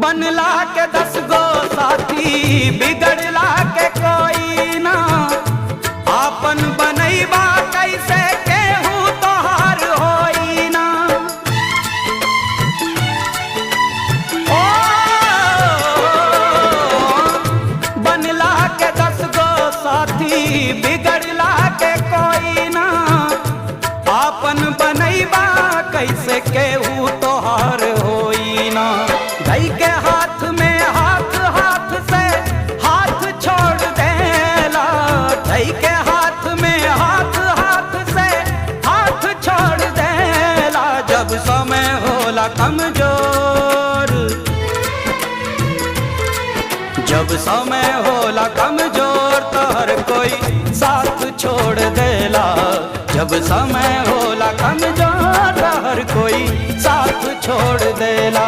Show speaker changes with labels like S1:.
S1: बनला के 10 गो साथी बिगड़ला के कोई ना। आपन बनैबा कैसे केहू तोहार होई ना। ओ बनला के 10 गो साथी बिगड़ला के कोई ना। आपन बनैबा कैसे केहू तोहार होई ना। धई के हाथ में हाथ, हाथ से हाथ छोड़ देला। धई के हाथ में हाथ, हाथ से हाथ छोड़ देला। जब समय होला कमजोर, जब समय होला कमजोर तो हर कोई साथ छोड़ देला। जब समय होला कमजोर तो हर कोई साथ छोड़ देला।